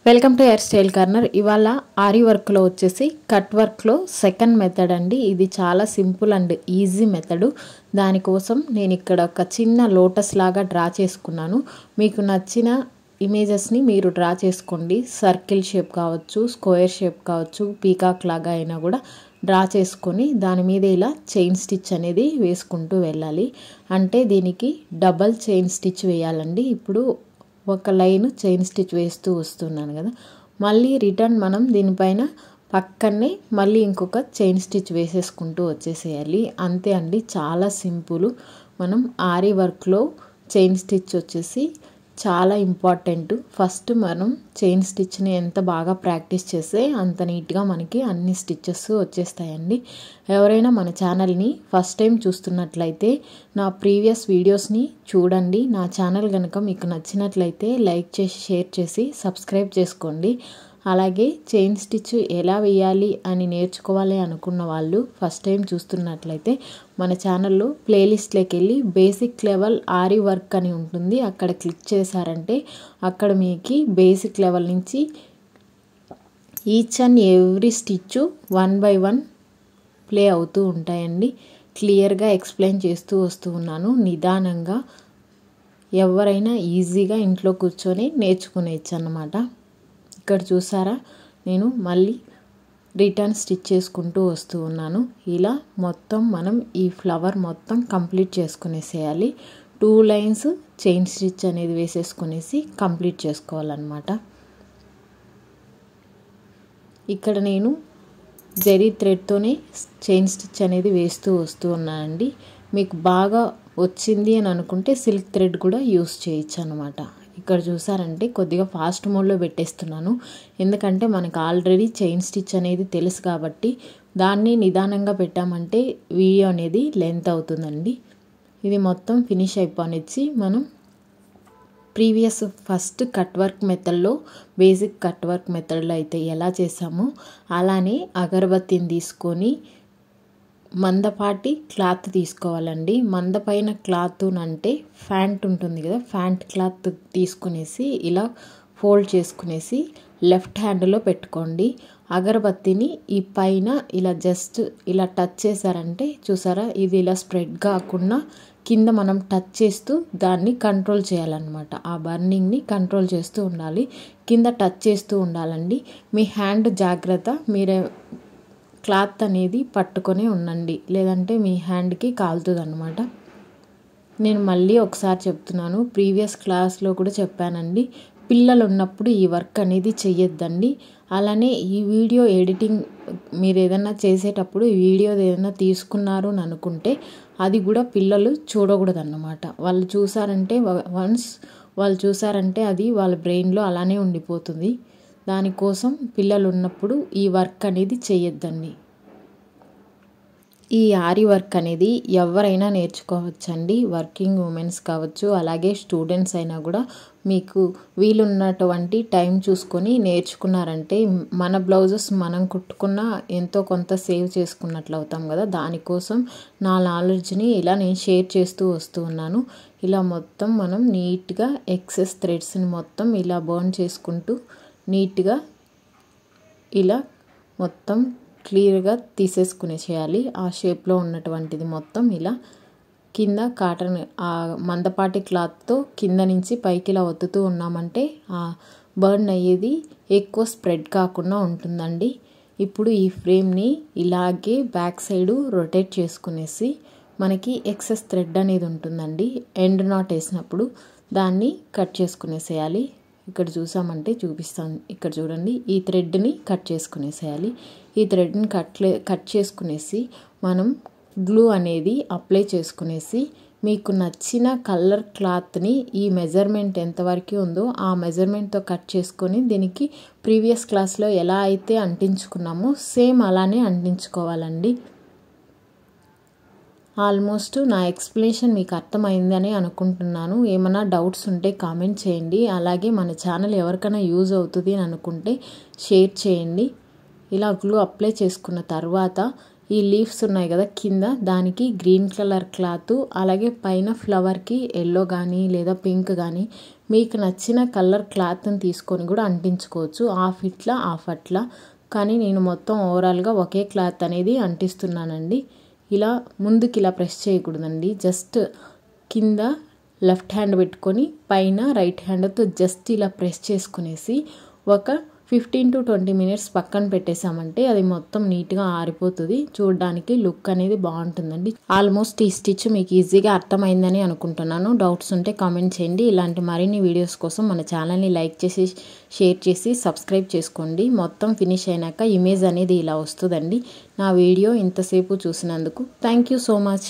Welcome to hair style corner. ఇవాళ ఆరి వర్క్లో వచ్చేసి కట్ వర్క్లో సెకండ్ మెథడ్ అండి. ఇది చాలా సింపుల్ అండ్ ఈజీ మెథడు. దానికోసం నేను ఇక్కడ ఒక చిన్న లోటస్ లాగా డ్రా చేసుకున్నాను. మీకు నచ్చిన ఇమేజెస్ని మీరు డ్రా చేసుకోండి. సర్కిల్ షేప్ కావచ్చు, స్క్వేర్ షేప్ కావచ్చు, పీకాక్ లాగా అయినా కూడా డ్రా చేసుకొని దాని మీద ఇలా చైన్ స్టిచ్ అనేది వేసుకుంటూ వెళ్ళాలి. అంటే దీనికి డబల్ చైన్ స్టిచ్ వేయాలండి. ఇప్పుడు ఒక లైన్ చైన్ స్టిచ్ వేస్తూ వస్తున్నాను కదా, మళ్ళీ రిటర్న్ మనం దీనిపైన పక్కనే మళ్ళీ ఇంకొక చైన్ స్టిచ్ వేసేసుకుంటూ వచ్చేసేయాలి. అంతే అండి, చాలా సింపుల్. మనం ఆరి వర్క్లో చైన్ స్టిచ్ వచ్చేసి చాలా ఇంపార్టెంట్. ఫస్ట్ మనం చైన్ స్టిచ్ని ఎంత బాగా ప్రాక్టీస్ చేస్తే అంత నీట్గా మనకి అన్ని స్టిచ్చెస్ వచ్చేస్తాయండి. ఎవరైనా మన ఛానల్ని ఫస్ట్ టైం చూస్తున్నట్లయితే నా ప్రీవియస్ వీడియోస్ని చూడండి. నా ఛానల్ కనుక మీకు నచ్చినట్లయితే లైక్ చేసి, షేర్ చేసి సబ్స్క్రైబ్ చేసుకోండి. అలాగే చైన్ స్టిచ్ ఎలా వేయాలి అని నేర్చుకోవాలి అనుకున్న వాళ్ళు ఫస్ట్ టైం చూస్తున్నట్లయితే మన ఛానల్లో ప్లేలిస్ట్లోకి వెళ్ళి బేసిక్ లెవెల్ ఆరి వర్క్ అని ఉంటుంది. అక్కడ క్లిక్ చేశారంటే అక్కడ మీకు బేసిక్ లెవెల్ నుంచి each and every stitch 1 by 1 play అవుతూ ఉంటాయండి. క్లియర్గా ఎక్స్ప్లెయిన్ చేస్తూ వస్తూ ఉన్నాను. నిదానంగా ఎవరైనా ఈజీగా ఇంట్లో కూర్చొని నేర్చుకునేచ్చు అన్నమాట. ఇక్కడ చూసారా, నేను మళ్ళీ రిటర్న్ స్టిచ్ చేసుకుంటూ వస్తూ ఉన్నాను. ఇలా మొత్తం మనం ఈ ఫ్లవర్ మొత్తం కంప్లీట్ చేసుకునేసేయాలి. 2 లైన్స్ చైన్ స్టిచ్ అనేది వేసేసుకునేసి కంప్లీట్ చేసుకోవాలన్నమాట. ఇక్కడ నేను జరీ థ్రెడ్తోనే చైన్ స్టిచ్ అనేది వేస్తూ వస్తూ ఉన్నానండి. మీకు బాగా వచ్చింది అని అనుకుంటే సిల్క్ థ్రెడ్ కూడా యూస్ చేయొచ్చు అన్నమాట. ఇక్కడ చూసారంటే కొద్దిగా ఫాస్ట్ మోడ్లో పెట్టేస్తున్నాను, ఎందుకంటే మనకు ఆల్రెడీ చైన్ స్టిచ్ అనేది తెలుసు కాబట్టి. దాన్ని నిదానంగా పెట్టామంటే వీడియో అనేది లెంత్ అవుతుందండి. ఇది మొత్తం ఫినిష్ అయిపోనిచ్చి మనం ప్రీవియస్ ఫస్ట్ కట్ వర్క్ మెథడ్లో, బేసిక్ కట్ వర్క్ మెథడ్లో అయితే ఎలా చేసామో అలానే అగరబత్తిని తీసుకొని మందపాటి క్లాత్ తీసుకోవాలండి. మందపైన క్లాత్ అంటే ఫ్యాంట్ ఉంటుంది కదా, ఫ్యాంట్ క్లాత్ తీసుకునేసి ఇలా ఫోల్డ్ చేసుకునేసి లెఫ్ట్ హ్యాండ్లో పెట్టుకోండి. అగరబత్తిని ఈ పైన ఇలా జస్ట్ ఇలా టచ్ చేశారంటే చూసారా, ఇది ఇలా స్ప్రెడ్ కాకుండా కింద మనం టచ్ చేస్తూ దాన్ని కంట్రోల్ చేయాలన్నమాట. ఆ బర్నింగ్ని కంట్రోల్ చేస్తూ ఉండాలి, కింద టచ్ చేస్తూ ఉండాలండి. మీ హ్యాండ్ జాగ్రత్త, మీరే క్లాత్ అనేది పట్టుకొని ఉండండి, లేదంటే మీ హ్యాండ్కి కాలుతుంది అన్నమాట. నేను మళ్ళీ ఒకసారి చెప్తున్నాను, ప్రీవియస్ క్లాస్లో కూడా చెప్పానండి. పిల్లలు ఉన్నప్పుడు ఈ వర్క్ అనేది చెయ్యొద్దండి. అలానే ఈ వీడియో ఎడిటింగ్ మీరు ఏదైనా చేసేటప్పుడు ఈ వీడియో ఏదైనా తీసుకున్నారు అని అనుకుంటే అది కూడా పిల్లలు చూడకూడదు అన్నమాట. వాళ్ళు చూసారంటే వన్స్ వాళ్ళు చూసారంటే అది వాళ్ళ బ్రెయిన్లో అలానే ఉండిపోతుంది. దానికోసం పిల్లలు ఉన్నప్పుడు ఈ వర్క్ అనేది చేయొద్దండి. ఈ ఆరి వర్క్ అనేది ఎవరైనా నేర్చుకోవచ్చండి. వర్కింగ్ ఉమెన్స్ కావచ్చు, అలాగే స్టూడెంట్స్ అయినా కూడా మీకు వీలున్నటువంటి టైం చూసుకొని నేర్చుకున్నారంటే మన బ్లౌజెస్ మనం కుట్టుకున్న ఎంతో కొంత సేవ్ చేసుకున్నట్లు అవుతాం కదా. దానికోసం నా నాలెడ్జ్ని ఇలా నేను షేర్ చేస్తూ వస్తూ ఉన్నాను. ఇలా మొత్తం మనం నీట్గా ఎక్సెస్ థ్రెడ్స్ని మొత్తం ఇలా బర్న్ చేసుకుంటూ నీట్గా ఇలా మొత్తం క్లియర్గా తీసేసుకునే చేయాలి. ఆ షేప్లో ఉన్నటువంటిది మొత్తం ఇలా కింద కాటన్ ఆ మందపాటి క్లాత్తో కింద నుంచి పైకి ఇలా ఒత్తుతూ ఉన్నామంటే ఆ బర్న్ అయ్యేది ఎక్కువ స్ప్రెడ్ కాకుండా ఉంటుందండి. ఇప్పుడు ఈ ఫ్రేమ్ని ఇలాగే బ్యాక్ సైడు రొటేట్ చేసుకునేసి మనకి ఎక్సెస్ థ్రెడ్ అనేది ఉంటుందండి, ఎండ్ నాట్ వేసినప్పుడు దాన్ని కట్ చేసుకునేసేయాలి. ఇక్కడ చూసామంటే చూపిస్తాను, ఇక్కడ చూడండి, ఈ థ్రెడ్ని కట్ చేసుకునేసేయాలి. ఈ థ్రెడ్ని కట్ చేసుకునేసి మనం గ్లూ అనేది అప్లై చేసుకునేసి మీకు నచ్చిన కలర్ క్లాత్ని ఈ మెజర్మెంట్ ఎంతవరకు ఉందో ఆ మెజర్మెంట్తో కట్ చేసుకొని దీనికి ప్రీవియస్ క్లాస్లో ఎలా అయితే అంటించుకున్నామో సేమ్ అలానే అంటించుకోవాలండి. ఆల్మోస్ట్ నా ఎక్స్ప్లెనేషన్ మీకు అర్థమైందని అనుకుంటున్నాను. ఏమైనా డౌట్స్ ఉంటే కామెంట్ చేయండి. అలాగే మన ఛానల్ ఎవరికైనా యూజ్ అవుతుంది అని అనుకుంటే షేర్ చేయండి. ఇలా గ్లూ అప్లై చేసుకున్న తర్వాత ఈ లీవ్స్ ఉన్నాయి కదా కింద, దానికి గ్రీన్ కలర్ క్లాత్, అలాగే పైన ఫ్లవర్కి ఎల్లో కానీ లేదా పింక్ కానీ మీకు నచ్చిన కలర్ క్లాత్ని తీసుకొని కూడా అంటించుకోవచ్చు, హాఫ్ ఇట్లా హాఫ్ అట్లా. కానీ నేను మొత్తం ఓవరాల్గా ఒకే క్లాత్ అనేది అంటిస్తున్నానండి. ఇలా ముందుకి ఇలా ప్రెస్ చేయకూడదండి, జస్ట్ కింద లెఫ్ట్ హ్యాండ్ పెట్టుకొని పైన రైట్ హ్యాండ్తో జస్ట్ ఇలా ప్రెస్ చేసుకునేసి ఒక 15 to 20 minutes పక్కన పెట్టేసామంటే అది మొత్తం నీట్గా ఆరిపోతుంది. చూడడానికి లుక్ అనేది బాగుంటుందండి. ఆల్మోస్ట్ ఈ స్టిచ్ మీకు ఈజీగా అర్థమైందని అనుకుంటున్నాను. డౌట్స్ ఉంటే కామెంట్ చేయండి. ఇలాంటి మరిన్ని వీడియోస్ కోసం మన ఛానల్ని లైక్ చేసి షేర్ చేసి సబ్స్క్రైబ్ చేసుకోండి. మొత్తం ఫినిష్ అయినాక ఇమేజ్ అనేది ఇలా వస్తుందండి. నా వీడియో ఇంతసేపు చూసినందుకు థ్యాంక్ యూ సో మచ్.